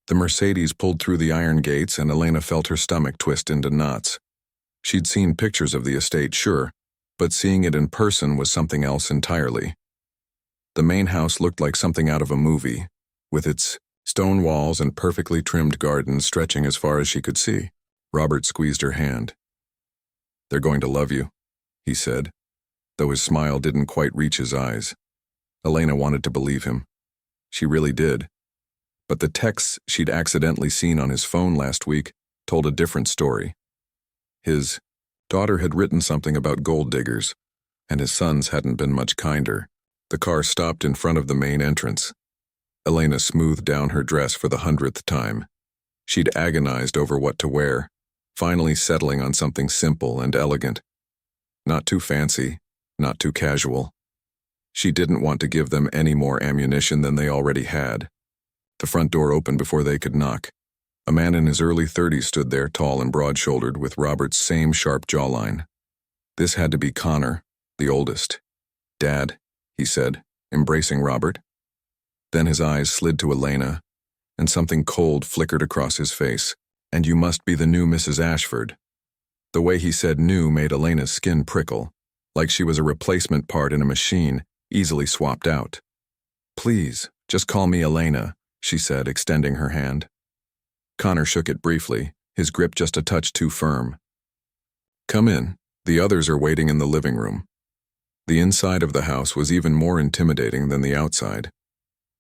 The Mercedes pulled through the iron gates and Elena felt her stomach twist into knots. She'd seen pictures of the estate, sure, but seeing it in person was something else entirely. The main house looked like something out of a movie, with its stone walls and perfectly trimmed gardens stretching as far as she could see. Robert squeezed her hand. "They're going to love you," he said, though his smile didn't quite reach his eyes. Elena wanted to believe him. She really did. But the texts she'd accidentally seen on his phone last week told a different story. His daughter had written something about gold diggers, and his sons hadn't been much kinder. The car stopped in front of the main entrance. Elena smoothed down her dress for the 100th time. She'd agonized over what to wear, finally settling on something simple and elegant. Not too fancy, not too casual. She didn't want to give them any more ammunition than they already had. The front door opened before they could knock. A man in his early 30s stood there, tall and broad-shouldered, with Robert's same sharp jawline. This had to be Connor, the oldest. "Dad," he said, embracing Robert. Then his eyes slid to Elena, and something cold flickered across his face. "And you must be the new Mrs. Ashford." The way he said "new" made Elena's skin prickle, like she was a replacement part in a machine, easily swapped out. "Please, just call me Elena," she said, extending her hand. Connor shook it briefly, his grip just a touch too firm. "Come in. The others are waiting in the living room." The inside of the house was even more intimidating than the outside.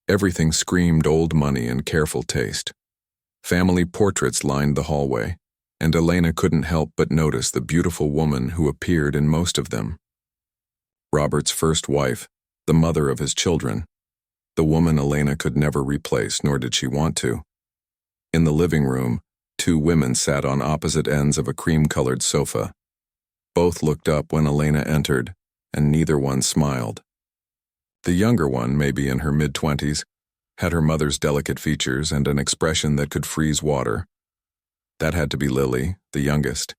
Everything screamed old money and careful taste. Family portraits lined the hallway, and Elena couldn't help but notice the beautiful woman who appeared in most of them. Robert's first wife, the mother of his children. The woman Elena could never replace, nor did she want to. In the living room, two women sat on opposite ends of a cream-colored sofa. Both looked up when Elena entered, and neither one smiled. The younger one, maybe in her mid-20s, had her mother's delicate features and an expression that could freeze water. That had to be Lily, the youngest.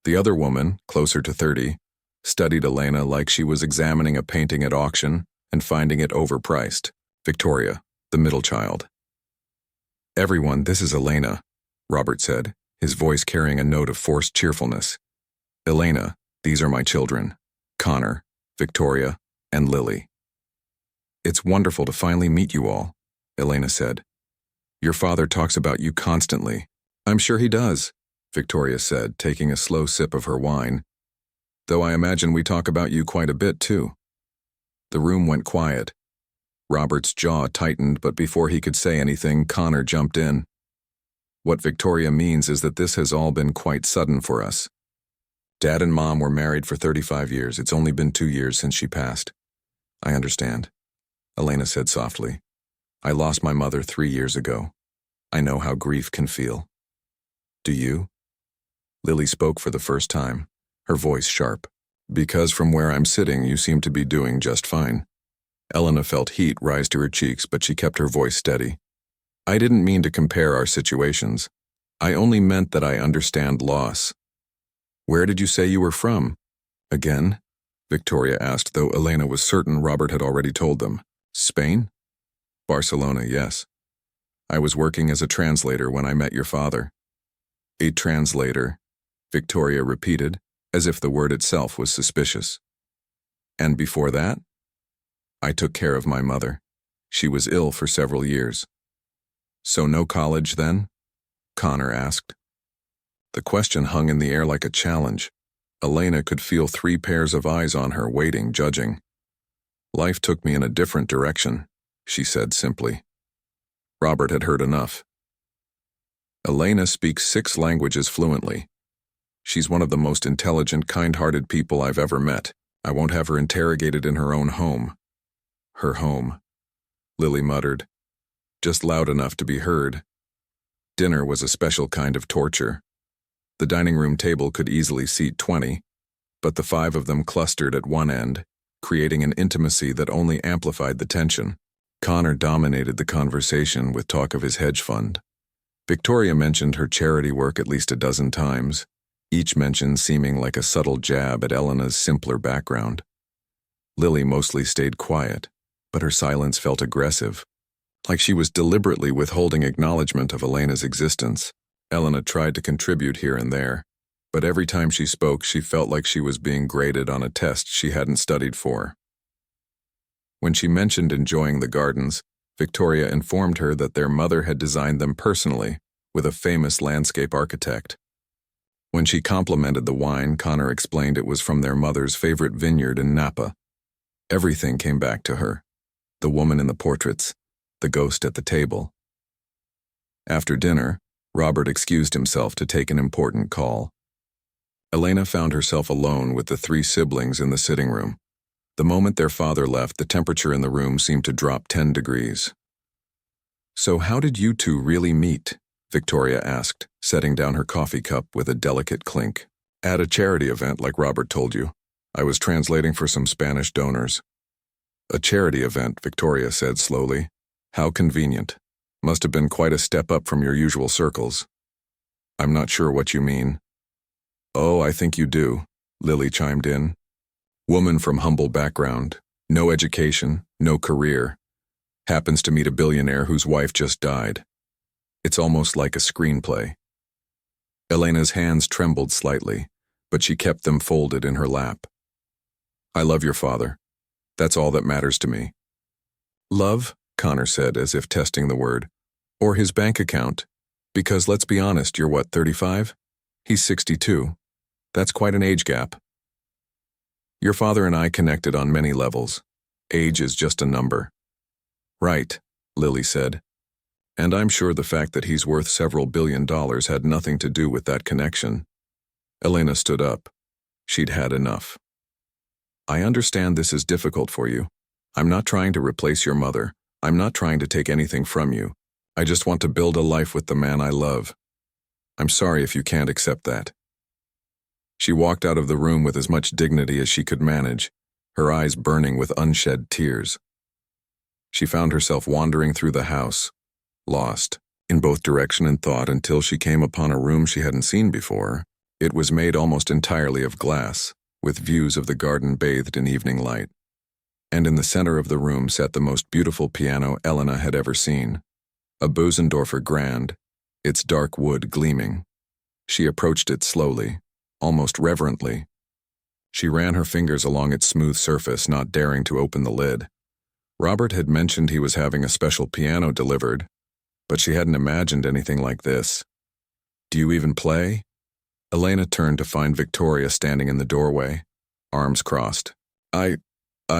The other woman, closer to 30, studied Elena like she was examining a painting at auction and finding it overpriced. Victoria, the middle child. "Everyone, this is Elena," Robert said, his voice carrying a note of forced cheerfulness. "Elena, these are my children, Connor, Victoria, and Lily." "It's wonderful to finally meet you all," Elena said. "Your father talks about you constantly." "I'm sure he does," Victoria said, taking a slow sip of her wine. "Though I imagine we talk about you quite a bit, too." The room went quiet. Robert's jaw tightened, but before he could say anything, Connor jumped in. "What Victoria means is that this has all been quite sudden for us. Dad and Mom were married for 35 years. It's only been 2 years since she passed." "I understand," Elena said softly. "I lost my mother 3 years ago. I know how grief can feel." "Do you?" Lily spoke for the first time, her voice sharp. "Because from where I'm sitting, you seem to be doing just fine." Elena felt heat rise to her cheeks, but she kept her voice steady. "I didn't mean to compare our situations. I only meant that I understand loss." "Where did you say you were from?" "Again?" Victoria asked, though Elena was certain Robert had already told them. "Spain?" "Barcelona, yes. I was working as a translator when I met your father." "A translator," Victoria repeated, as if the word itself was suspicious. "And before that?" "I took care of my mother. She was ill for several years." "So no college then?" Connor asked. The question hung in the air like a challenge. Elena could feel 3 pairs of eyes on her, waiting, judging. "Life took me in a different direction," she said simply. Robert had heard enough. "Elena speaks 6 languages fluently. She's one of the most intelligent, kind-hearted people I've ever met. I won't have her interrogated in her own home." "Her home," Lily muttered, just loud enough to be heard. Dinner was a special kind of torture. The dining room table could easily seat 20, but the 5 of them clustered at one end, creating an intimacy that only amplified the tension. Connor dominated the conversation with talk of his hedge fund. Victoria mentioned her charity work at least a dozen times, each mention seeming like a subtle jab at Elena's simpler background. Lily mostly stayed quiet, but her silence felt aggressive. like she was deliberately withholding acknowledgement of Elena's existence. Elena tried to contribute here and there, but every time she spoke, she felt like she was being graded on a test she hadn't studied for. When she mentioned enjoying the gardens, Victoria informed her that their mother had designed them personally, with a famous landscape architect. When she complimented the wine, Connor explained it was from their mother's favorite vineyard in Napa. Everything came back to her: the woman in the portraits, the ghost at the table. After dinner, Robert excused himself to take an important call. Elena found herself alone with the three siblings in the sitting room. The moment their father left, the temperature in the room seemed to drop 10 degrees. "So how did you two really meet?" Victoria asked, setting down her coffee cup with a delicate clink. "At a charity event, like Robert told you. I was translating for some Spanish donors." "A charity event," Victoria said slowly. "How convenient. Must have been quite a step up from your usual circles." "I'm not sure what you mean." "Oh, I think you do," Lily chimed in. "Woman from humble background, no education, no career. Happens to meet a billionaire whose wife just died. It's almost like a screenplay." Elena's hands trembled slightly, but she kept them folded in her lap. "I love your father. That's all that matters to me." "Love?" Connor said, as if testing the word. "Or his bank account? Because let's be honest, you're what, 35? He's 62. That's quite an age gap." "Your father and I connected on many levels. Age is just a number." "Right," Lily said. "And I'm sure the fact that he's worth several $billion had nothing to do with that connection." Elena stood up. She'd had enough. "I understand this is difficult for you. I'm not trying to replace your mother. I'm not trying to take anything from you. I just want to build a life with the man I love. I'm sorry if you can't accept that." She walked out of the room with as much dignity as she could manage, her eyes burning with unshed tears. She found herself wandering through the house, lost, in both direction and thought, until she came upon a room she hadn't seen before. It was made almost entirely of glass, with views of the garden bathed in evening light. And in the center of the room sat the most beautiful piano Elena had ever seen. A Bösendorfer Grand, its dark wood gleaming. She approached it slowly, almost reverently. She ran her fingers along its smooth surface, not daring to open the lid. Robert had mentioned he was having a special piano delivered, but she hadn't imagined anything like this. "Do you even play?" Elena turned to find Victoria standing in the doorway, arms crossed. I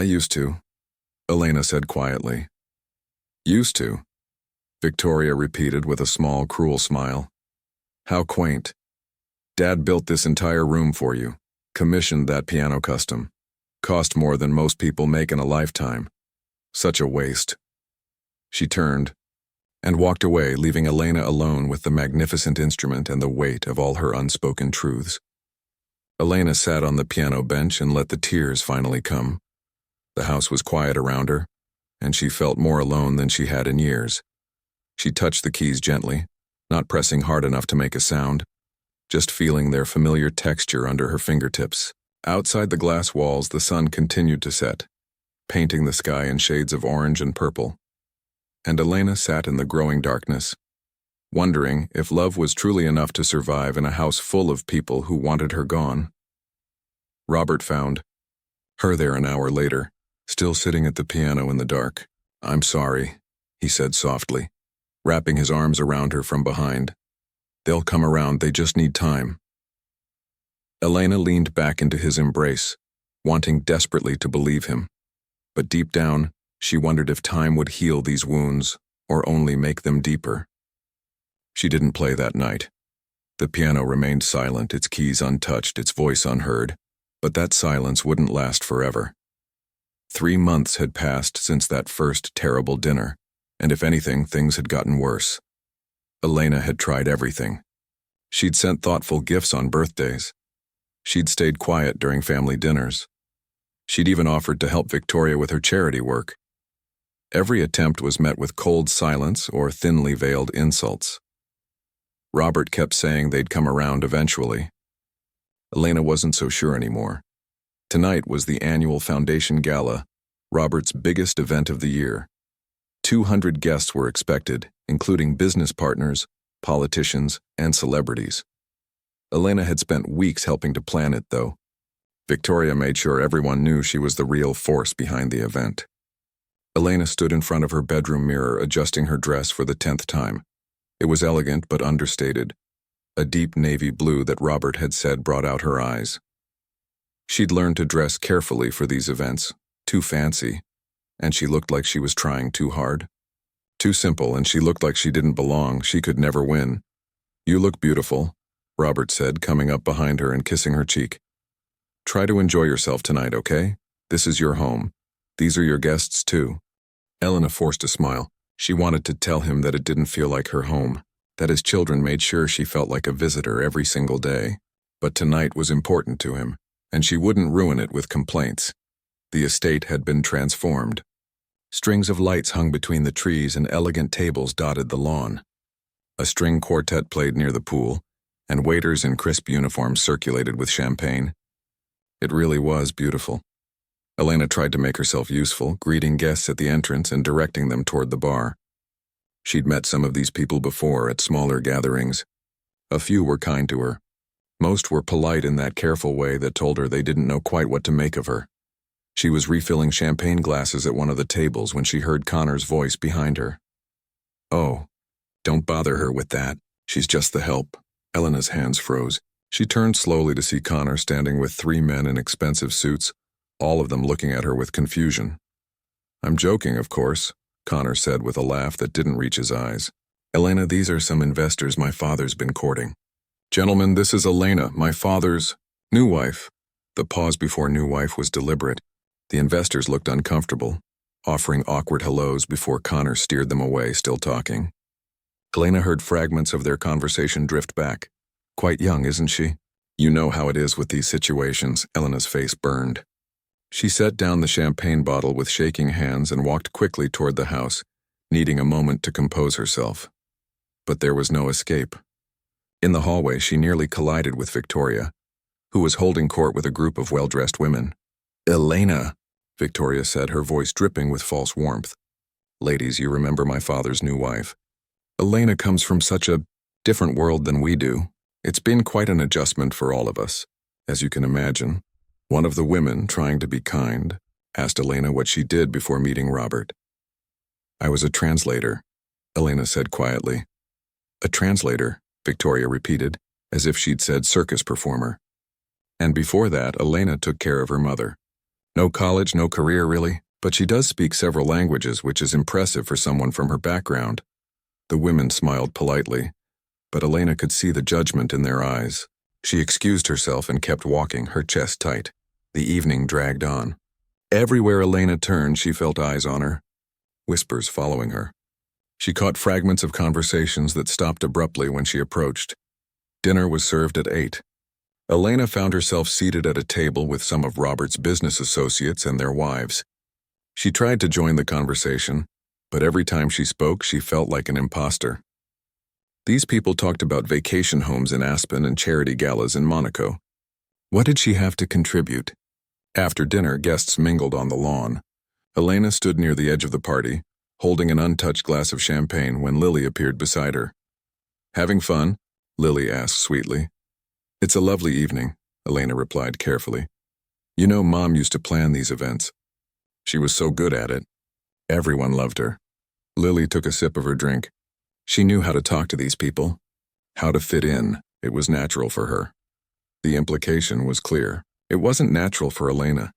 used to," Elena said quietly. "Used to?" Victoria repeated with a small, cruel smile. "How quaint. Dad built this entire room for you, commissioned that piano custom. Cost more than most people make in a lifetime. Such a waste." She turned and walked away, leaving Elena alone with the magnificent instrument and the weight of all her unspoken truths. Elena sat on the piano bench and let the tears finally come. The house was quiet around her, and she felt more alone than she had in years. She touched the keys gently, not pressing hard enough to make a sound, just feeling their familiar texture under her fingertips. Outside the glass walls, the sun continued to set, painting the sky in shades of orange and purple. And Elena sat in the growing darkness, wondering if love was truly enough to survive in a house full of people who wanted her gone. Robert found her there an hour later, still sitting at the piano in the dark. "I'm sorry," he said softly, wrapping his arms around her from behind. "They'll come around, they just need time." Elena leaned back into his embrace, wanting desperately to believe him. But deep down, she wondered if time would heal these wounds, or only make them deeper. She didn't play that night. The piano remained silent, its keys untouched, its voice unheard. But that silence wouldn't last forever. 3 months had passed since that first terrible dinner, and if anything, things had gotten worse. Elena had tried everything. She'd sent thoughtful gifts on birthdays. She'd stayed quiet during family dinners. She'd even offered to help Victoria with her charity work. Every attempt was met with cold silence or thinly veiled insults. Robert kept saying they'd come around eventually. Elena wasn't so sure anymore. Tonight was the annual Foundation Gala, Robert's biggest event of the year. 200 guests were expected, including business partners, politicians, and celebrities. Elena had spent weeks helping to plan it, though. Victoria made sure everyone knew she was the real force behind the event. Elena stood in front of her bedroom mirror, adjusting her dress for the 10th time. It was elegant but understated. A deep navy blue that Robert had said brought out her eyes. She'd learned to dress carefully for these events, too fancy, and she looked like she was trying too hard. Too simple, and she looked like she didn't belong. She could never win. "You look beautiful," Robert said, coming up behind her and kissing her cheek. "Try to enjoy yourself tonight, okay? This is your home. These are your guests, too." Elena forced a smile. She wanted to tell him that it didn't feel like her home, that his children made sure she felt like a visitor every single day. But tonight was important to him, and she wouldn't ruin it with complaints. The estate had been transformed. Strings of lights hung between the trees and elegant tables dotted the lawn. A string quartet played near the pool, and waiters in crisp uniforms circulated with champagne. It really was beautiful. Elena tried to make herself useful, greeting guests at the entrance and directing them toward the bar. She'd met some of these people before at smaller gatherings. A few were kind to her. Most were polite in that careful way that told her they didn't know quite what to make of her. She was refilling champagne glasses at one of the tables when she heard Connor's voice behind her. "Oh, don't bother her with that. She's just the help." Elena's hands froze. She turned slowly to see Connor standing with 3 men in expensive suits, all of them looking at her with confusion. "I'm joking, of course," Connor said with a laugh that didn't reach his eyes. "Elena, these are some investors my father's been courting. Gentlemen, this is Elena, my father's new wife." The pause before new wife was deliberate. The investors looked uncomfortable, offering awkward hellos before Connor steered them away, still talking. Elena heard fragments of their conversation drift back. "Quite young, isn't she?" "You know how it is with these situations." Elena's face burned. She set down the champagne bottle with shaking hands and walked quickly toward the house, needing a moment to compose herself. But there was no escape. In the hallway, she nearly collided with Victoria, who was holding court with a group of well-dressed women. "Elena," Victoria said, her voice dripping with false warmth. "Ladies, you remember my father's new wife. Elena comes from such a different world than we do. It's been quite an adjustment for all of us, as you can imagine." One of the women, trying to be kind, asked Elena what she did before meeting Robert. "I was a translator," Elena said quietly. "A translator," Victoria repeated, as if she'd said circus performer. "And before that, Elena took care of her mother. No college, no career really, but she does speak several languages, which is impressive for someone from her background." The women smiled politely, but Elena could see the judgment in their eyes. She excused herself and kept walking, her chest tight. The evening dragged on. Everywhere Elena turned, she felt eyes on her, whispers following her. She caught fragments of conversations that stopped abruptly when she approached. Dinner was served at 8. Elena found herself seated at a table with some of Robert's business associates and their wives. She tried to join the conversation, but every time she spoke, she felt like an imposter. These people talked about vacation homes in Aspen and charity galas in Monaco. What did she have to contribute? After dinner, guests mingled on the lawn. Elena stood near the edge of the party, holding an untouched glass of champagne when Lily appeared beside her. "Having fun?" Lily asked sweetly. "It's a lovely evening," Elena replied carefully. "You know, Mom used to plan these events. She was so good at it. Everyone loved her." Lily took a sip of her drink. She knew how to talk to these people, how to fit in. It was natural for her. The implication was clear. It wasn't natural for Elena.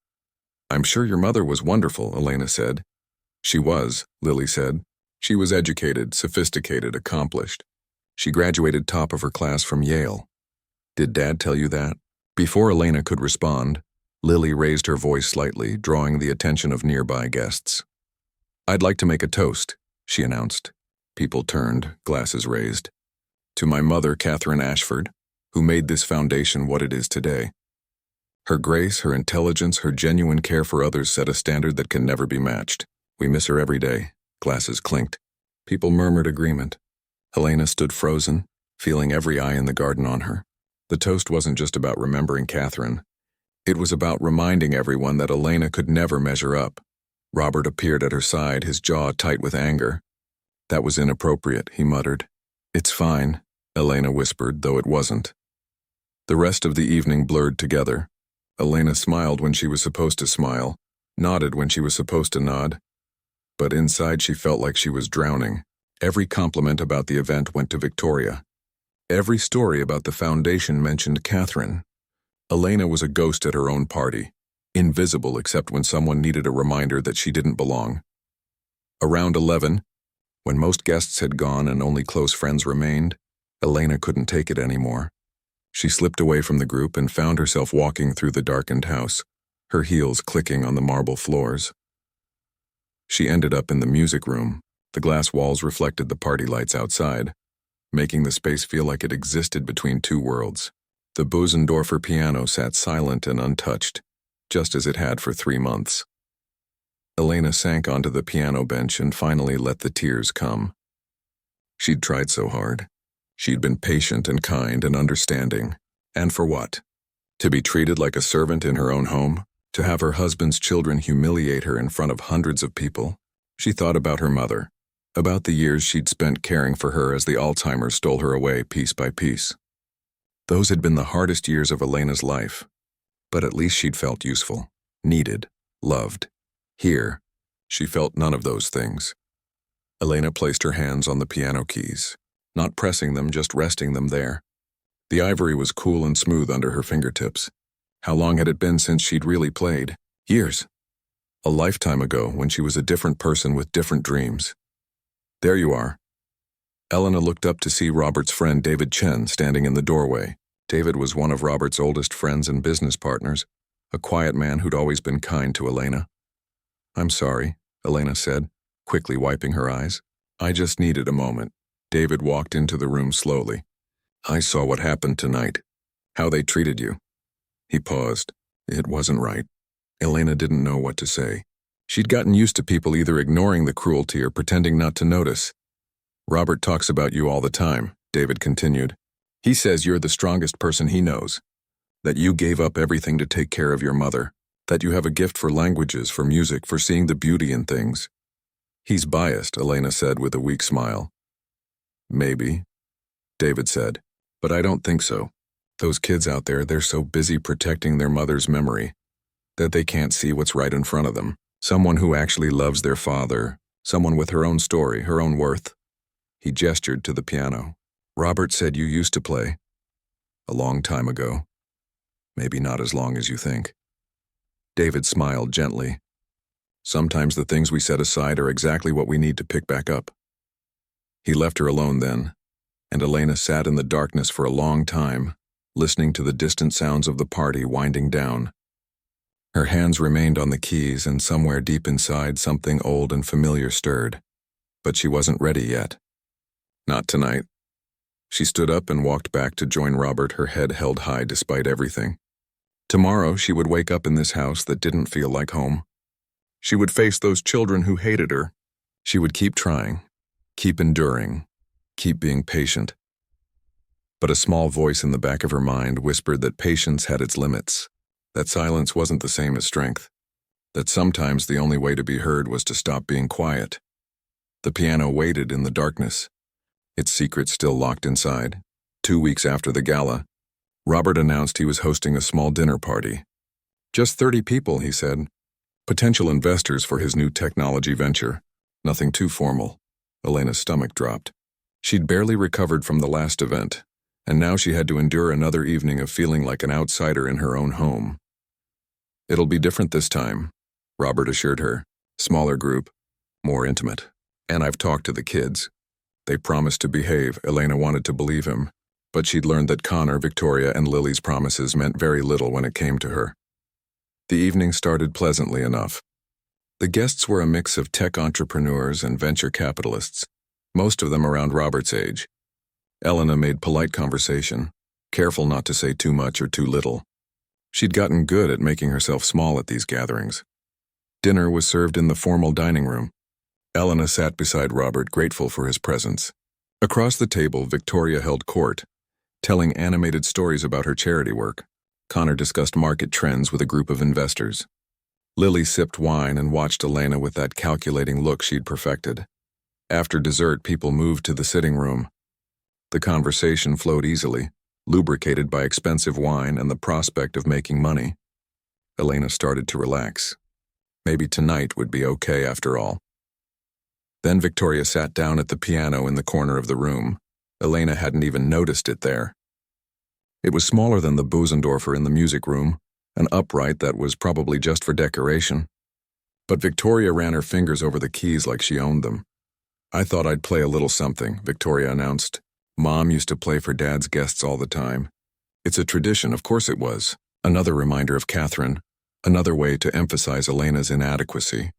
"I'm sure your mother was wonderful," Elena said. "She was," Lily said. "She was educated, sophisticated, accomplished. She graduated top of her class from Yale." "Did Dad tell you that?" Before Elena could respond, Lily raised her voice slightly, drawing the attention of nearby guests. "I'd like to make a toast," she announced. People turned, glasses raised. "To my mother, Catherine Ashford, who made this foundation what it is today. Her grace, her intelligence, her genuine care for others set a standard that can never be matched. We miss her every day." Glasses clinked. People murmured agreement. Elena stood frozen, feeling every eye in the garden on her. The toast wasn't just about remembering Catherine. It was about reminding everyone that Elena could never measure up. Robert appeared at her side, his jaw tight with anger. "That was inappropriate," he muttered. "It's fine," Elena whispered, though it wasn't. The rest of the evening blurred together. Elena smiled when she was supposed to smile, nodded when she was supposed to nod. But inside she felt like she was drowning. Every compliment about the event went to Victoria. Every story about the foundation mentioned Catherine. Elena was a ghost at her own party, invisible except when someone needed a reminder that she didn't belong. Around 11, when most guests had gone and only close friends remained, Elena couldn't take it anymore. She slipped away from the group and found herself walking through the darkened house, her heels clicking on the marble floors. She ended up in the music room. The glass walls reflected the party lights outside, making the space feel like it existed between two worlds. The Bösendorfer piano sat silent and untouched, just as it had for 3 months. Elena sank onto the piano bench and finally let the tears come. She'd tried so hard. She'd been patient and kind and understanding. And for what? To be treated like a servant in her own home? To have her husband's children humiliate her in front of hundreds of people? She thought about her mother, about the years she'd spent caring for her as the Alzheimer's stole her away piece by piece. Those had been the hardest years of Elena's life, but at least she'd felt useful, needed, loved. Here, she felt none of those things. Elena placed her hands on the piano keys, not pressing them, just resting them there. The ivory was cool and smooth under her fingertips. How long had it been since she'd really played? Years. A lifetime ago, when she was a different person with different dreams. There you are. Elena looked up to see Robert's friend David Chen standing in the doorway. David was one of Robert's oldest friends and business partners, a quiet man who'd always been kind to Elena. "I'm sorry," Elena said, quickly wiping her eyes. "I just needed a moment." David walked into the room slowly. "I saw what happened tonight. How they treated you." He paused. It wasn't right. Elena didn't know what to say. She'd gotten used to people either ignoring the cruelty or pretending not to notice. "Robert talks about you all the time," David continued. "He says you're the strongest person he knows, that you gave up everything to take care of your mother, that you have a gift for languages, for music, for seeing the beauty in things." "He's biased," Elena said with a weak smile. "Maybe," David said, "but I don't think so. Those kids out there, they're so busy protecting their mother's memory that they can't see what's right in front of them. Someone who actually loves their father, someone with her own story, her own worth." He gestured to the piano. "Robert said you used to play. A long time ago. Maybe not as long as you think." David smiled gently. "Sometimes the things we set aside are exactly what we need to pick back up." He left her alone then, and Elena sat in the darkness for a long time, listening to the distant sounds of the party winding down. Her hands remained on the keys, and somewhere deep inside something old and familiar stirred. But she wasn't ready yet. Not tonight. She stood up and walked back to join Robert, her head held high despite everything. Tomorrow she would wake up in this house that didn't feel like home. She would face those children who hated her. She would keep trying, keep enduring, keep being patient. But a small voice in the back of her mind whispered that patience had its limits, that silence wasn't the same as strength, that sometimes the only way to be heard was to stop being quiet. The piano waited in the darkness, its secret still locked inside. 2 weeks after the gala, Robert announced he was hosting a small dinner party. "Just 30 people," he said. "Potential investors for his new technology venture. Nothing too formal." Elena's stomach dropped. She'd barely recovered from the last event, and now she had to endure another evening of feeling like an outsider in her own home. "It'll be different this time," Robert assured her. "Smaller group, more intimate. And I've talked to the kids. They promised to behave." Elena wanted to believe him, but she'd learned that Connor, Victoria, and Lily's promises meant very little when it came to her. The evening started pleasantly enough. The guests were a mix of tech entrepreneurs and venture capitalists, most of them around Robert's age. Elena made polite conversation, careful not to say too much or too little. She'd gotten good at making herself small at these gatherings. Dinner was served in the formal dining room. Elena sat beside Robert, grateful for his presence. Across the table, Victoria held court, telling animated stories about her charity work. Connor discussed market trends with a group of investors. Lily sipped wine and watched Elena with that calculating look she'd perfected. After dessert, people moved to the sitting room. The conversation flowed easily, lubricated by expensive wine and the prospect of making money. Elena started to relax. Maybe tonight would be okay after all. Then Victoria sat down at the piano in the corner of the room. Elena hadn't even noticed it there. It was smaller than the Bösendorfer in the music room, an upright that was probably just for decoration. But Victoria ran her fingers over the keys like she owned them. "I thought I'd play a little something," Victoria announced. "Mom used to play for Dad's guests all the time." It's a tradition, of course it was. Another reminder of Catherine, another way to emphasize Elena's inadequacy.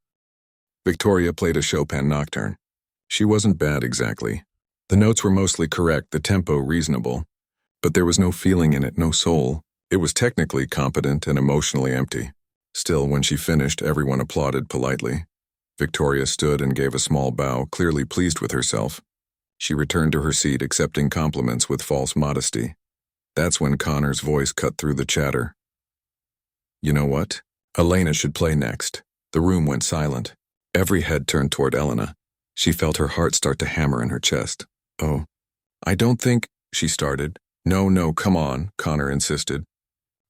Victoria played a Chopin nocturne. She wasn't bad exactly. The notes were mostly correct, the tempo reasonable. But there was no feeling in it, no soul. It was technically competent and emotionally empty. Still, when she finished, everyone applauded politely. Victoria stood and gave a small bow, clearly pleased with herself. She returned to her seat, accepting compliments with false modesty. That's when Connor's voice cut through the chatter. "You know what? Elena should play next." The room went silent. Every head turned toward Elena. She felt her heart start to hammer in her chest. "Oh, I don't think," she started. No, come on," Connor insisted,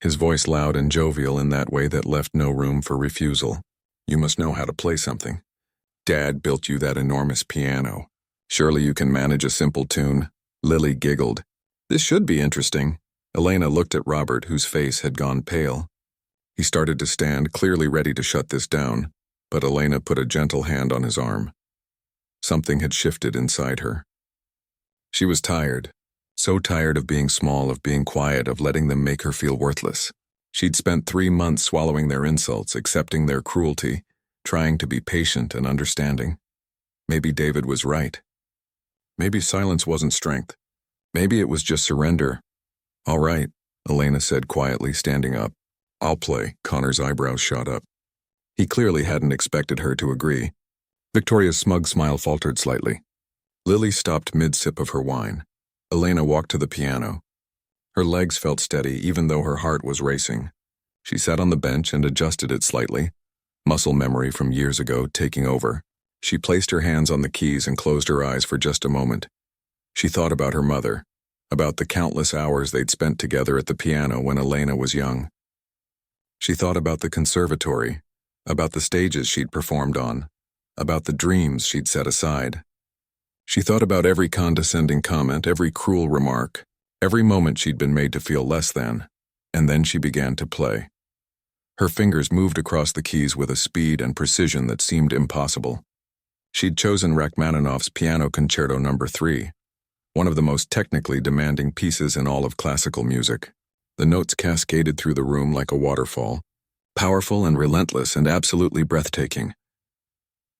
his voice loud and jovial in that way that left no room for refusal. "You must know how to play something. Dad built you that enormous piano. Surely you can manage a simple tune." Lily giggled. "This should be interesting." Elena looked at Robert, whose face had gone pale. He started to stand, clearly ready to shut this down, but Elena put a gentle hand on his arm. Something had shifted inside her. She was tired. So tired of being small, of being quiet, of letting them make her feel worthless. She'd spent 3 months swallowing their insults, accepting their cruelty, trying to be patient and understanding. Maybe David was right. Maybe silence wasn't strength. Maybe it was just surrender. "All right," Elena said quietly, standing up. "I'll play." Connor's eyebrows shot up. He clearly hadn't expected her to agree. Victoria's smug smile faltered slightly. Lily stopped mid-sip of her wine. Elena walked to the piano. Her legs felt steady, even though her heart was racing. She sat on the bench and adjusted it slightly, muscle memory from years ago taking over. She placed her hands on the keys and closed her eyes for just a moment. She thought about her mother, about the countless hours they'd spent together at the piano when Elena was young. She thought about the conservatory, about the stages she'd performed on, about the dreams she'd set aside. She thought about every condescending comment, every cruel remark, every moment she'd been made to feel less than, and then she began to play. Her fingers moved across the keys with a speed and precision that seemed impossible. She'd chosen Rachmaninoff's Piano Concerto No. 3, one of the most technically demanding pieces in all of classical music. The notes cascaded through the room like a waterfall, powerful and relentless and absolutely breathtaking.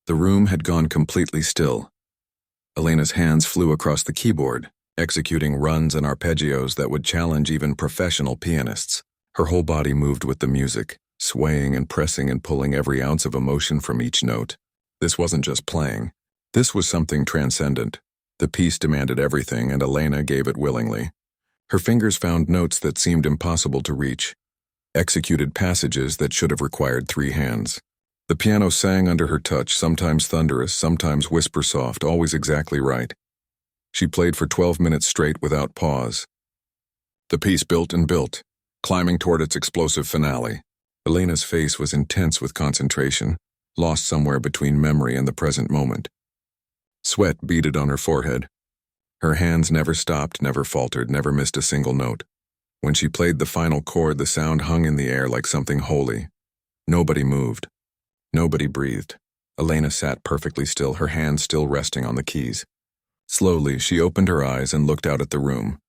The room had gone completely still. Elena's hands flew across the keyboard, executing runs and arpeggios that would challenge even professional pianists. Her whole body moved with the music, swaying and pressing and pulling every ounce of emotion from each note. This wasn't just playing. This was something transcendent. The piece demanded everything, and Elena gave it willingly. Her fingers found notes that seemed impossible to reach, executed passages that should have required 3 hands. The piano sang under her touch, sometimes thunderous, sometimes whisper-soft, always exactly right. She played for 12 minutes straight without pause. The piece built and built, climbing toward its explosive finale. Elena's face was intense with concentration, lost somewhere between memory and the present moment. Sweat beaded on her forehead. Her hands never stopped, never faltered, never missed a single note. When she played the final chord, the sound hung in the air like something holy. Nobody moved. Nobody breathed. Elena sat perfectly still, her hands still resting on the keys. Slowly, she opened her eyes and looked out at the room.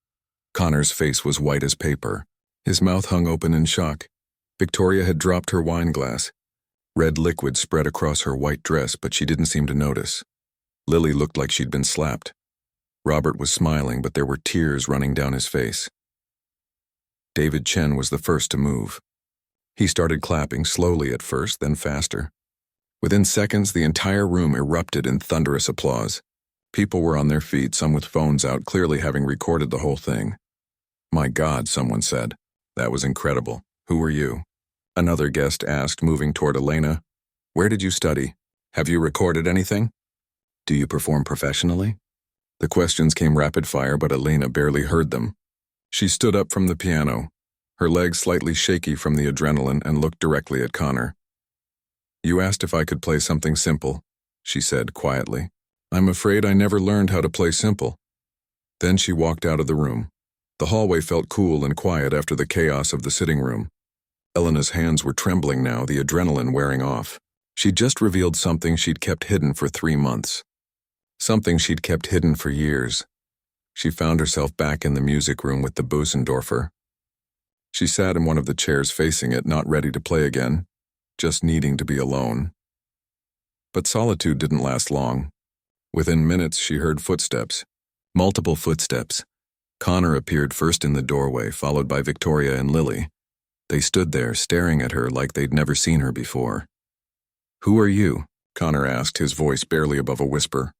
Connor's face was white as paper. His mouth hung open in shock. Victoria had dropped her wine glass. Red liquid spread across her white dress, but she didn't seem to notice. Lily looked like she'd been slapped. Robert was smiling, but there were tears running down his face. David Chen was the first to move. He started clapping, slowly at first, then faster. Within seconds, the entire room erupted in thunderous applause. People were on their feet, some with phones out, clearly having recorded the whole thing. "My God," someone said. "That was incredible. Who are you?" Another guest asked, moving toward Elena. Where did you study? Have you recorded anything? Do you perform professionally? The questions came rapid fire, but Elena barely heard them. She stood up from the piano, her legs slightly shaky from the adrenaline, and looked directly at Connor. You asked if I could play something simple, she said quietly. I'm afraid I never learned how to play simple. Then she walked out of the room. The hallway felt cool and quiet after the chaos of the sitting room. Elena's hands were trembling now, the adrenaline wearing off. She'd just revealed something she'd kept hidden for 3 months. Something she'd kept hidden for years. She found herself back in the music room with the Bösendorfer. She sat in one of the chairs facing it, not ready to play again, just needing to be alone. But solitude didn't last long. Within minutes, she heard footsteps. Multiple footsteps. Connor appeared first in the doorway, followed by Victoria and Lily. They stood there, staring at her like they'd never seen her before. Who are you? Connor asked, his voice barely above a whisper.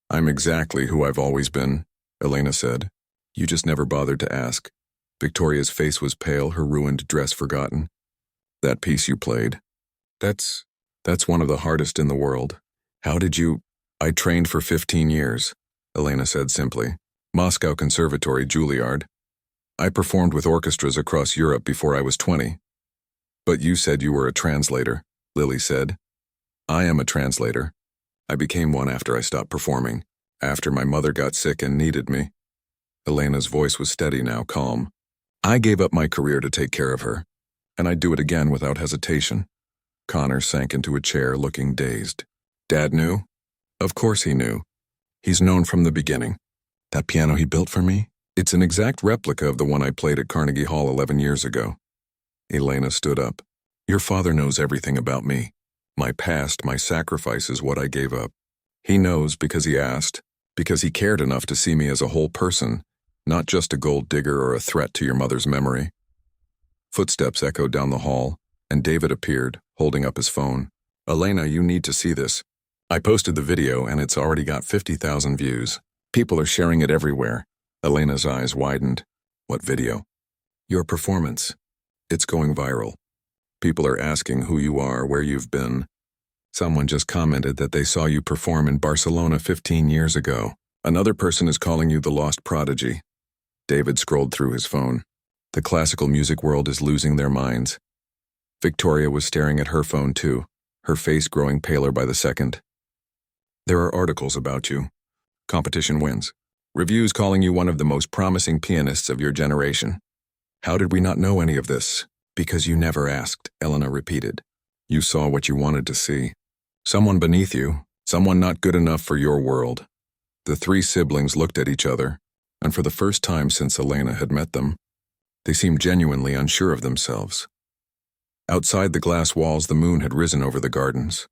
I'm exactly who I've always been, Elena said. You just never bothered to ask. Victoria's face was pale, her ruined dress forgotten. That piece you played. That's one of the hardest in the world. How did you... I trained for 15 years, Elena said simply. Moscow Conservatory, Juilliard. I performed with orchestras across Europe before I was 20. But you said you were a translator, Lily said. I am a translator. I became one after I stopped performing, after my mother got sick and needed me. Elena's voice was steady now, calm. I gave up my career to take care of her, and I'd do it again without hesitation. Connor sank into a chair, looking dazed. Dad knew? Of course he knew. He's known from the beginning. That piano he built for me? It's an exact replica of the one I played at Carnegie Hall 11 years ago. Elena stood up. Your father knows everything about me. My past, my sacrifices, what I gave up. He knows because he asked, because he cared enough to see me as a whole person, not just a gold digger or a threat to your mother's memory. Footsteps echoed down the hall, and David appeared, holding up his phone. Elena, you need to see this. I posted the video and it's already got 50,000 views. People are sharing it everywhere. Elena's eyes widened. What video? Your performance. It's going viral. People are asking who you are, where you've been. Someone just commented that they saw you perform in Barcelona 15 years ago. Another person is calling you the lost prodigy. David scrolled through his phone. The classical music world is losing their minds. Victoria was staring at her phone too, her face growing paler by the second. There are articles about you. Competition wins. Reviews calling you one of the most promising pianists of your generation. How did we not know any of this? Because you never asked, Elena repeated. You saw what you wanted to see. Someone beneath you, someone not good enough for your world. The 3 siblings looked at each other, and for the first time since Elena had met them, they seemed genuinely unsure of themselves. Outside the glass walls, the moon had risen over the gardens.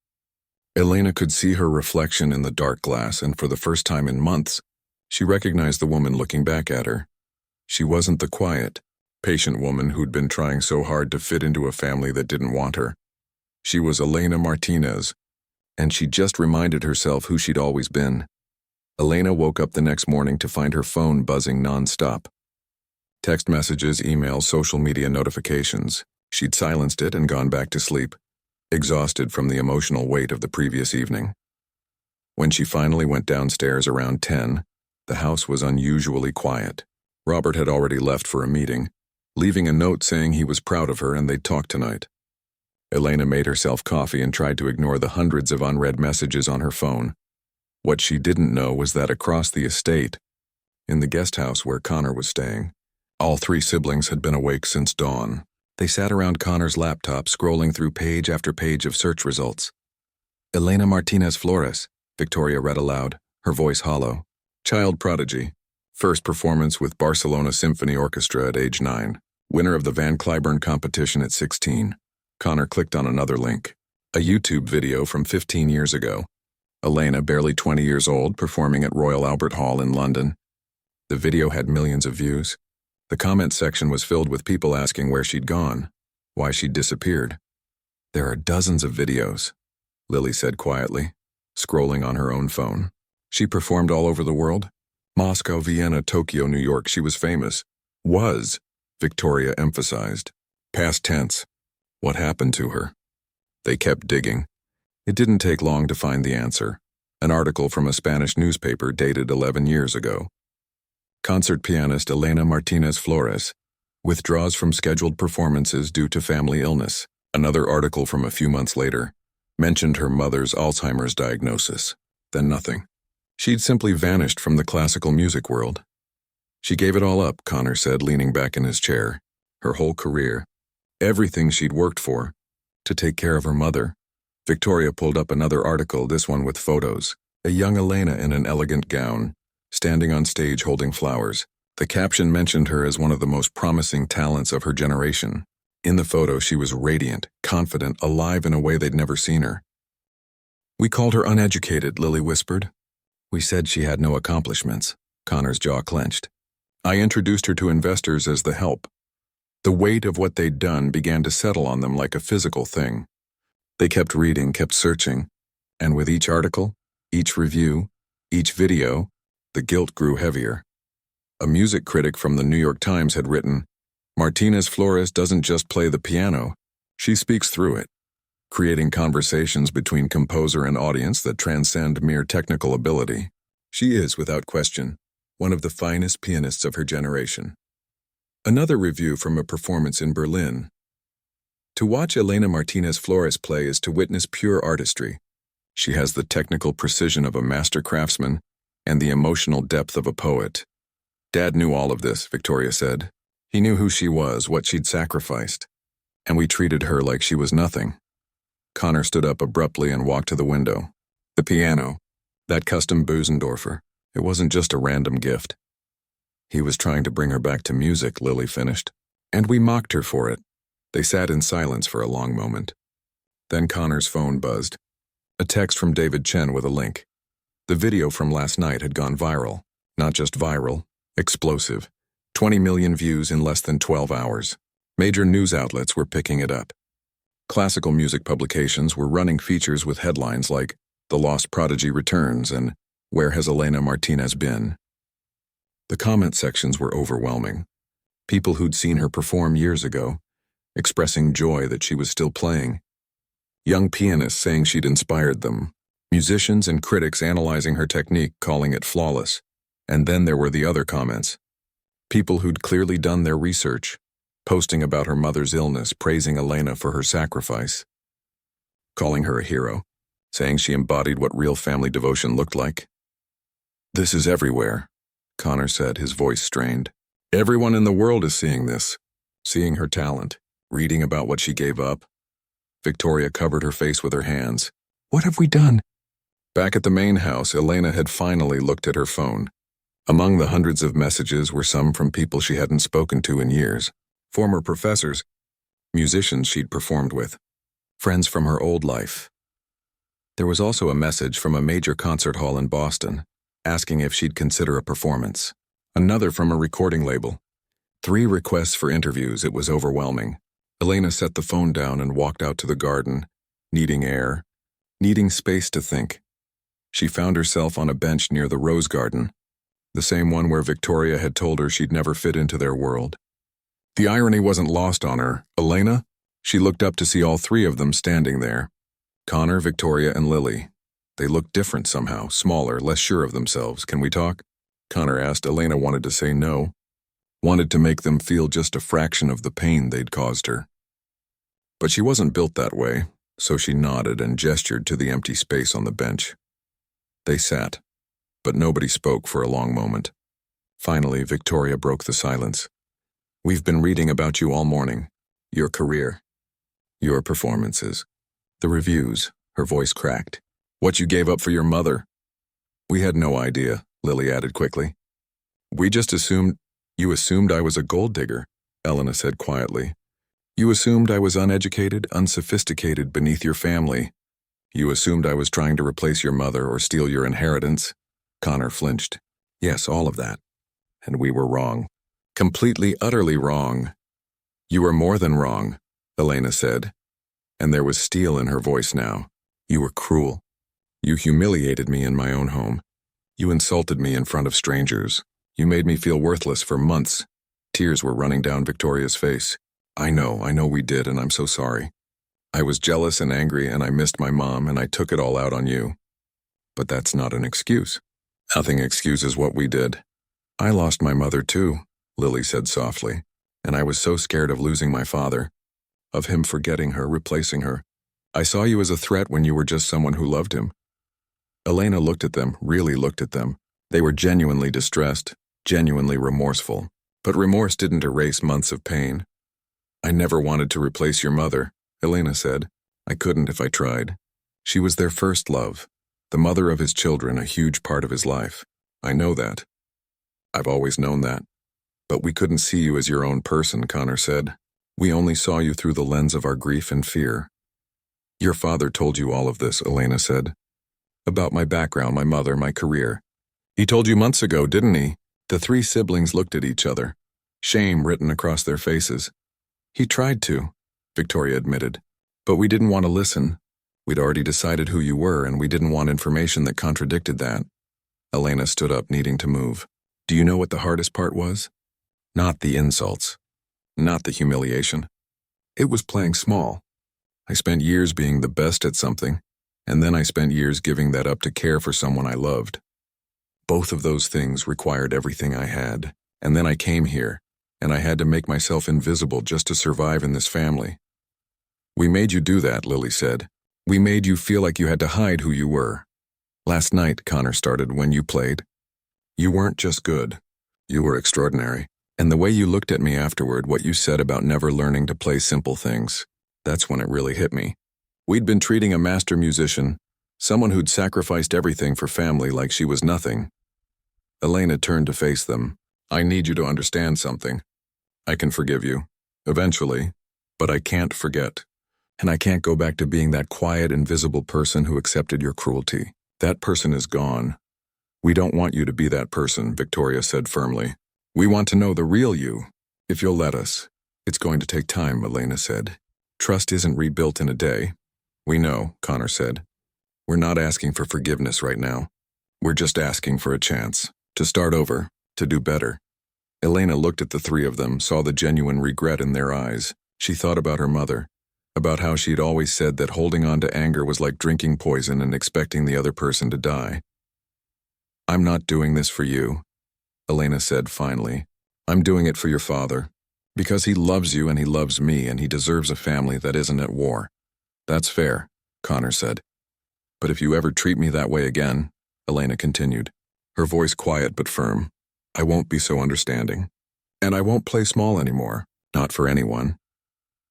Elena could see her reflection in the dark glass, and for the first time in months, she recognized the woman looking back at her. She wasn't the quiet, patient woman who'd been trying so hard to fit into a family that didn't want her. She was Elena Martinez, and she just reminded herself who she'd always been. Elena woke up the next morning to find her phone buzzing nonstop. Text messages, emails, social media notifications. She'd silenced it and gone back to sleep, exhausted from the emotional weight of the previous evening. When she finally went downstairs around 10, the house was unusually quiet. Robert had already left for a meeting, leaving a note saying he was proud of her and they'd talk tonight. Elena made herself coffee and tried to ignore the hundreds of unread messages on her phone. What she didn't know was that across the estate, in the guest house where Connor was staying, all 3 siblings had been awake since dawn. They sat around Connor's laptop, scrolling through page after page of search results. Elena Martinez Flores, Victoria read aloud, her voice hollow. Child prodigy. First performance with Barcelona Symphony Orchestra at age 9. Winner of the Van Cliburn competition at 16. Connor clicked on another link. A YouTube video from 15 years ago. Elena, barely 20 years old, performing at Royal Albert Hall in London. The video had millions of views. The comment section was filled with people asking where she'd gone, why she'd disappeared. There are dozens of videos, Lily said quietly, scrolling on her own phone. She performed all over the world. Moscow, Vienna, Tokyo, New York. She was famous. Was, Victoria emphasized. Past tense. What happened to her? They kept digging. It didn't take long to find the answer. An article from a Spanish newspaper dated 11 years ago. Concert pianist Elena Martinez Flores withdraws from scheduled performances due to family illness. Another article from a few months later mentioned her mother's Alzheimer's diagnosis. Then nothing. She'd simply vanished from the classical music world. She gave it all up, Connor said, leaning back in his chair. Her whole career, everything she'd worked for, to take care of her mother. Victoria pulled up another article, this one with photos. A young Elena in an elegant gown, standing on stage holding flowers. The caption mentioned her as one of the most promising talents of her generation. In the photo, she was radiant, confident, alive in a way they'd never seen her. "We called her uneducated," Lily whispered. "We said she had no accomplishments." Connor's jaw clenched. "I introduced her to investors as the help." The weight of what they'd done began to settle on them like a physical thing. They kept reading, kept searching, and with each article, each review, each video, the guilt grew heavier. A music critic from the New York Times had written, "Martinez Flores doesn't just play the piano, she speaks through it, creating conversations between composer and audience that transcend mere technical ability. She is, without question, one of the finest pianists of her generation." Another review from a performance in Berlin. "To watch Elena Martinez Flores play is to witness pure artistry. She has the technical precision of a master craftsman and the emotional depth of a poet." "Dad knew all of this," Victoria said. "He knew who she was, what she'd sacrificed, and we treated her like she was nothing." Connor stood up abruptly and walked to the window. "The piano, that custom Bösendorfer, it wasn't just a random gift. He was trying to bring her back to music," Lily finished. "And we mocked her for it." They sat in silence for a long moment. Then Connor's phone buzzed. A text from David Chen with a link. The video from last night had gone viral. Not just viral, explosive. 20 million views in less than 12 hours. Major news outlets were picking it up. Classical music publications were running features with headlines like, "The Lost Prodigy Returns" and "Where Has Elena Martinez Been?" The comment sections were overwhelming. People who'd seen her perform years ago, expressing joy that she was still playing. Young pianists saying she'd inspired them. Musicians and critics analyzing her technique, calling it flawless. And then there were the other comments. People who'd clearly done their research, posting about her mother's illness, praising Elena for her sacrifice. Calling her a hero, saying she embodied what real family devotion looked like. "This is everywhere," Connor said, his voice strained. "Everyone in the world is seeing this, seeing her talent, reading about what she gave up." Victoria covered her face with her hands. "What have we done?" Back at the main house, Elena had finally looked at her phone. Among the hundreds of messages were some from people she hadn't spoken to in years. Former professors, musicians she'd performed with, friends from her old life. There was also a message from a major concert hall in Boston, asking if she'd consider a performance. Another from a recording label. 3 requests for interviews. It was overwhelming. Elena set the phone down and walked out to the garden, needing air, needing space to think. She found herself on a bench near the rose garden, the same one where Victoria had told her she'd never fit into their world. The irony wasn't lost on her. "Elena?" She looked up to see all 3 of them standing there. Connor, Victoria, and Lily. They looked different somehow, smaller, less sure of themselves. "Can we talk?" Connor asked. Elena wanted to say no. Wanted to make them feel just a fraction of the pain they'd caused her. But she wasn't built that way, so she nodded and gestured to the empty space on the bench. They sat, but nobody spoke for a long moment. Finally, Victoria broke the silence. "We've been reading about you all morning. Your career. Your performances. The reviews," her voice cracked. "What you gave up for your mother." "We had no idea," Lily added quickly. "We just assumed—" "You assumed I was a gold digger," Elena said quietly. "You assumed I was uneducated, unsophisticated, beneath your family. You assumed I was trying to replace your mother or steal your inheritance." Connor flinched. "Yes, all of that. And we were wrong. Completely, utterly wrong." "You were more than wrong," Elena said, and there was steel in her voice now. "You were cruel. You humiliated me in my own home. You insulted me in front of strangers. You made me feel worthless for months." Tears were running down Victoria's face. I know we did, and I'm so sorry. I was jealous and angry, and I missed my mom, and I took it all out on you. But that's not an excuse. Nothing excuses what we did. I lost my mother too, Lily said softly, and I was so scared of losing my father, of him forgetting her, replacing her. I saw you as a threat when you were just someone who loved him. Elena looked at them, really looked at them. They were genuinely distressed, genuinely remorseful. But remorse didn't erase months of pain. I never wanted to replace your mother, Elena said. I couldn't if I tried. She was their first love, the mother of his children, a huge part of his life. I know that. I've always known that. But we couldn't see you as your own person, Connor said. We only saw you through the lens of our grief and fear. Your father told you all of this, Elena said. About my background, my mother, my career. He told you months ago, didn't he? The three siblings looked at each other, shame written across their faces. He tried to, Victoria admitted, but we didn't want to listen. We'd already decided who you were, and we didn't want information that contradicted that. Elena stood up, needing to move. Do you know what the hardest part was? Not the insults. Not the humiliation. It was playing small. I spent years being the best at something, and then I spent years giving that up to care for someone I loved. Both of those things required everything I had, and then I came here, and I had to make myself invisible just to survive in this family. We made you do that, Lily said. We made you feel like you had to hide who you were. Last night, Connor started, when you played. You weren't just good. You were extraordinary. And the way you looked at me afterward, what you said about never learning to play simple things, that's when it really hit me. We'd been treating a master musician, someone who'd sacrificed everything for family, like she was nothing. Elena turned to face them. I need you to understand something. I can forgive you, eventually, but I can't forget. And I can't go back to being that quiet, invisible person who accepted your cruelty. That person is gone. We don't want you to be that person, Victoria said firmly. We want to know the real you, if you'll let us. It's going to take time, Elena said. Trust isn't rebuilt in a day. We know, Connor said. We're not asking for forgiveness right now. We're just asking for a chance, to start over, to do better. Elena looked at the three of them, saw the genuine regret in their eyes. She thought about her mother, about how she'd always said that holding on to anger was like drinking poison and expecting the other person to die. I'm not doing this for you, Elena said finally. I'm doing it for your father, because he loves you and he loves me and he deserves a family that isn't at war. That's fair, Connor said. But if you ever treat me that way again, Elena continued, her voice quiet but firm, I won't be so understanding. And I won't play small anymore, not for anyone.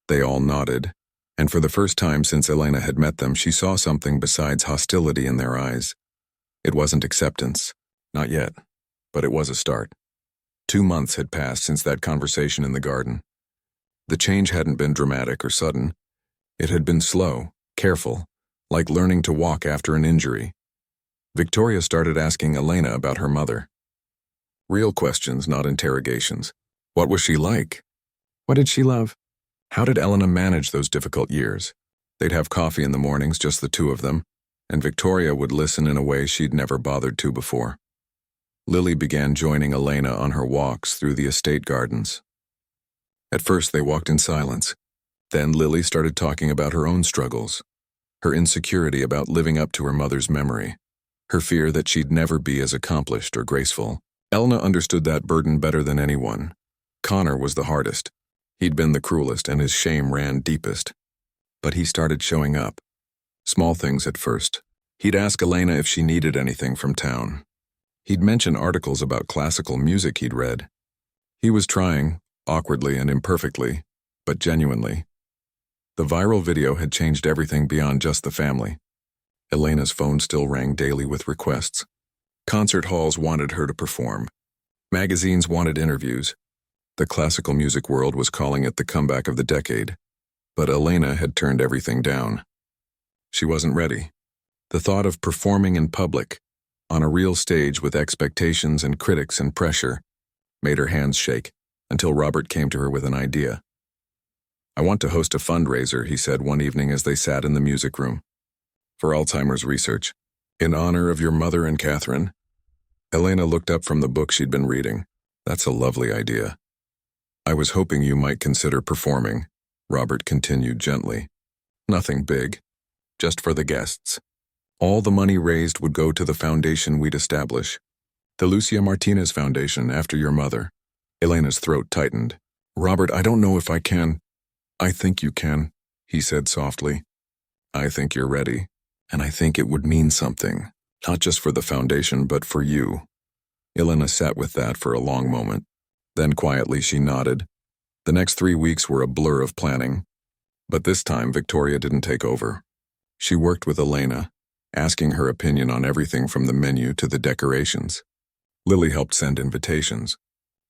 They all nodded, and for the first time since Elena had met them, she saw something besides hostility in their eyes. It wasn't acceptance, not yet, but it was a start. 2 months had passed since that conversation in the garden. The change hadn't been dramatic or sudden. It had been slow, careful, like learning to walk after an injury. Victoria started asking Elena about her mother. Real questions, not interrogations. What was she like? What did she love? How did Elena manage those difficult years? They'd have coffee in the mornings, just the two of them, and Victoria would listen in a way she'd never bothered to before. Lily began joining Elena on her walks through the estate gardens. At first they walked in silence. Then Lily started talking about her own struggles, her insecurity about living up to her mother's memory, her fear that she'd never be as accomplished or graceful. Elena understood that burden better than anyone. Connor was the hardest. He'd been the cruelest and his shame ran deepest. But he started showing up. Small things at first. He'd ask Elena if she needed anything from town. He'd mention articles about classical music he'd read. He was trying, awkwardly and imperfectly, but genuinely. The viral video had changed everything beyond just the family. Elena's phone still rang daily with requests. Concert halls wanted her to perform. Magazines wanted interviews. The classical music world was calling it the comeback of the decade. But Elena had turned everything down. She wasn't ready. The thought of performing in public, on a real stage with expectations and critics and pressure, made her hands shake, until Robert came to her with an idea. I want to host a fundraiser, he said one evening as they sat in the music room. For Alzheimer's research. In honor of your mother and Catherine. Elena looked up from the book she'd been reading. That's a lovely idea. I was hoping you might consider performing, Robert continued gently. Nothing big, just for the guests. All the money raised would go to the foundation we'd establish. The Lucia Martinez Foundation, after your mother. Elena's throat tightened. Robert, I don't know if I can. I think you can, he said softly. I think you're ready, and I think it would mean something, not just for the foundation, but for you. Elena sat with that for a long moment. Then quietly she nodded. The next 3 weeks were a blur of planning. But this time Victoria didn't take over. She worked with Elena, asking her opinion on everything from the menu to the decorations. Lily helped send invitations.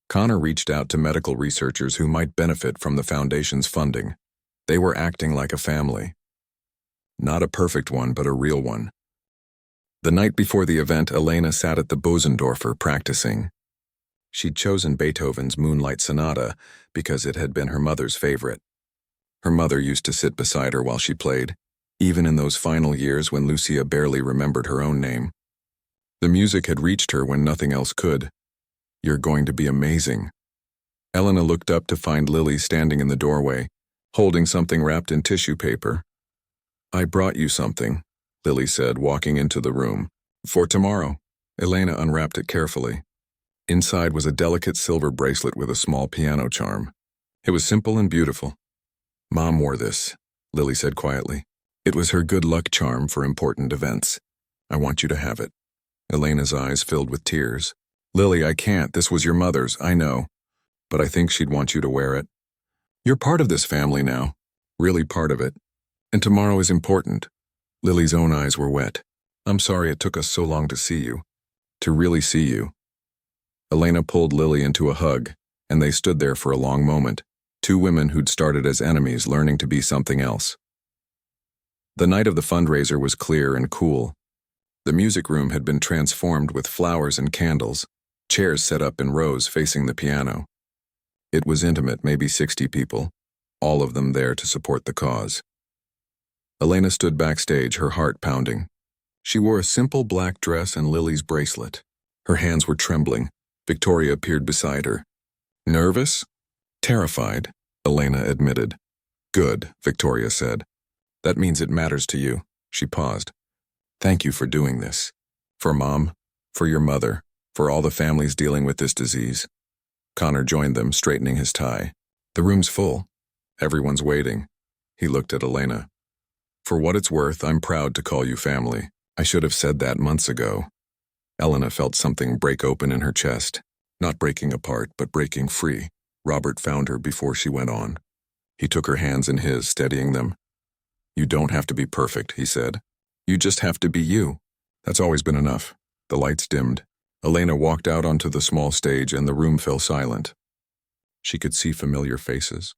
Connor reached out to medical researchers who might benefit from the foundation's funding. They were acting like a family. Not a perfect one, but a real one. The night before the event, Elena sat at the Bosendorfer practicing. She'd chosen Beethoven's Moonlight Sonata because it had been her mother's favorite. Her mother used to sit beside her while she played, even in those final years when Lucia barely remembered her own name. The music had reached her when nothing else could. You're going to be amazing. Elena looked up to find Lily standing in the doorway, holding something wrapped in tissue paper. I brought you something, Lily said, walking into the room. For tomorrow. Elena unwrapped it carefully. Inside was a delicate silver bracelet with a small piano charm. It was simple and beautiful. Mom wore this, Lily said quietly. It was her good luck charm for important events. I want you to have it. Elena's eyes filled with tears. Lily, I can't. This was your mother's, I know. But I think she'd want you to wear it. You're part of this family now. Really part of it. And tomorrow is important. Lily's own eyes were wet. I'm sorry it took us so long to see you. To really see you. Elena pulled Lily into a hug, and they stood there for a long moment, two women who'd started as enemies learning to be something else. The night of the fundraiser was clear and cool. The music room had been transformed with flowers and candles, chairs set up in rows facing the piano. It was intimate, maybe 60 people, all of them there to support the cause. Elena stood backstage, her heart pounding. She wore a simple black dress and Lily's bracelet. Her hands were trembling. Victoria appeared beside her. Nervous? Terrified, Elena admitted. Good, Victoria said. That means it matters to you. She paused. Thank you for doing this. For Mom, for your mother, for all the families dealing with this disease. Connor joined them, straightening his tie. The room's full. Everyone's waiting. He looked at Elena. For what it's worth, I'm proud to call you family. I should have said that months ago. Elena felt something break open in her chest. Not breaking apart, but breaking free. Robert found her before she went on. He took her hands in his, steadying them. You don't have to be perfect, he said. You just have to be you. That's always been enough. The lights dimmed. Elena walked out onto the small stage and the room fell silent. She could see familiar faces.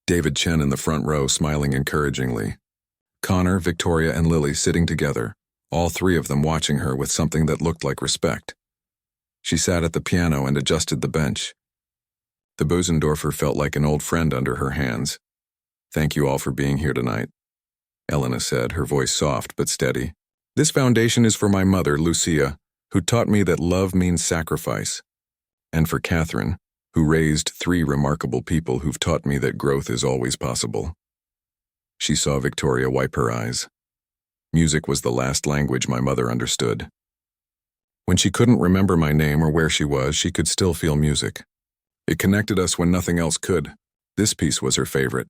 David Chen in the front row smiling encouragingly. Connor, Victoria, and Lily sitting together, all three of them watching her with something that looked like respect. She sat at the piano and adjusted the bench. The Bosendorfer felt like an old friend under her hands. Thank you all for being here tonight, Elena said, her voice soft but steady. This foundation is for my mother, Lucia, who taught me that love means sacrifice, and for Catherine, who raised 3 remarkable people who've taught me that growth is always possible. She saw Victoria wipe her eyes. Music was the last language my mother understood. When she couldn't remember my name or where she was, she could still feel music. It connected us when nothing else could. This piece was her favorite.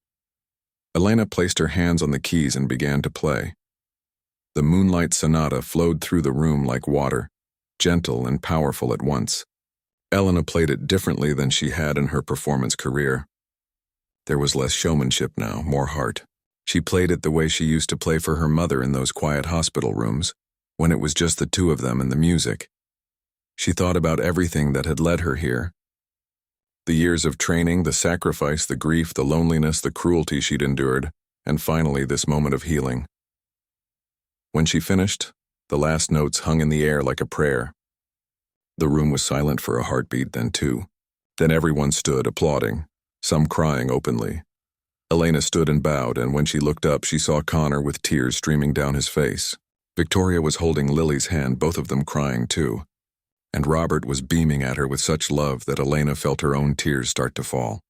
Elena placed her hands on the keys and began to play. The Moonlight Sonata flowed through the room like water, gentle and powerful at once. Elena played it differently than she had in her performance career. There was less showmanship now, more heart. She played it the way she used to play for her mother in those quiet hospital rooms, when it was just the two of them and the music. She thought about everything that had led her here. The years of training, the sacrifice, the grief, the loneliness, the cruelty she'd endured, and finally this moment of healing. When she finished, the last notes hung in the air like a prayer. The room was silent for a heartbeat, then 2. Then everyone stood, applauding, some crying openly. Elena stood and bowed, and when she looked up, she saw Connor with tears streaming down his face. Victoria was holding Lily's hand, both of them crying too. And Robert was beaming at her with such love that Elena felt her own tears start to fall.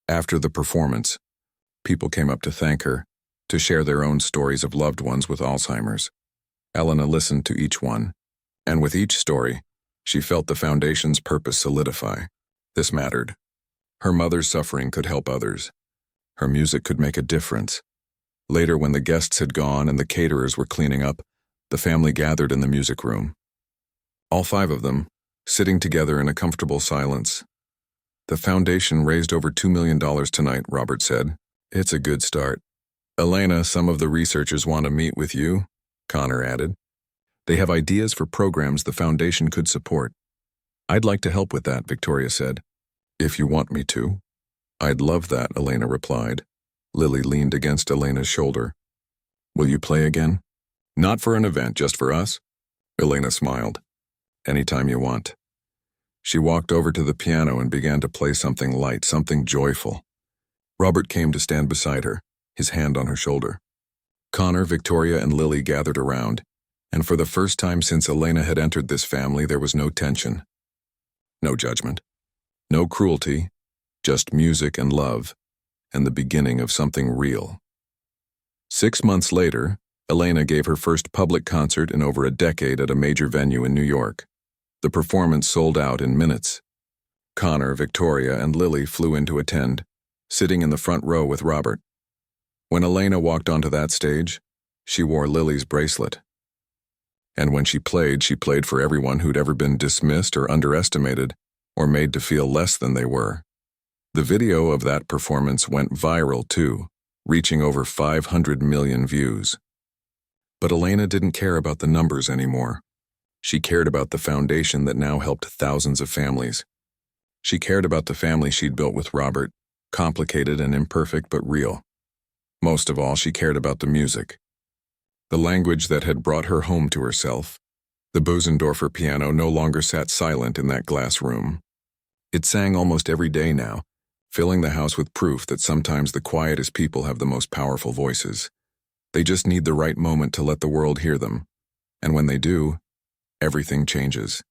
After the performance, people came up to thank her, to share their own stories of loved ones with Alzheimer's. Elena listened to each one, and with each story, she felt the foundation's purpose solidify. This mattered. Her mother's suffering could help others. Her music could make a difference. Later, when the guests had gone and the caterers were cleaning up, the family gathered in the music room. All 5 of them, sitting together in a comfortable silence. "The foundation raised over $2 million tonight," Robert said. "It's a good start." "Elena, some of the researchers want to meet with you," Connor added. "They have ideas for programs the foundation could support." "I'd like to help with that," Victoria said. "If you want me to." "I'd love that," Elena replied. Lily leaned against Elena's shoulder. "Will you play again?" "Not for an event, just for us." Elena smiled. "Anytime you want." She walked over to the piano and began to play something light, something joyful. Robert came to stand beside her, his hand on her shoulder. Connor, Victoria, and Lily gathered around, and for the first time since Elena had entered this family, there was no tension. No judgment. No cruelty, just music and love, and the beginning of something real. 6 months later, Elena gave her first public concert in over a decade at a major venue in New York. The performance sold out in minutes. Connor, Victoria, and Lily flew in to attend, sitting in the front row with Robert. When Elena walked onto that stage, she wore Lily's bracelet. And when she played for everyone who'd ever been dismissed or underestimated or made to feel less than they were. The video of that performance went viral too, reaching over 500 million views. But Elena didn't care about the numbers anymore. She cared about the foundation that now helped thousands of families. She cared about the family she'd built with Robert, complicated and imperfect but real. Most of all, she cared about the music. The language that had brought her home to herself. The Bösendorfer piano no longer sat silent in that glass room. It sang almost every day now, filling the house with proof that sometimes the quietest people have the most powerful voices. They just need the right moment to let the world hear them. And when they do, everything changes.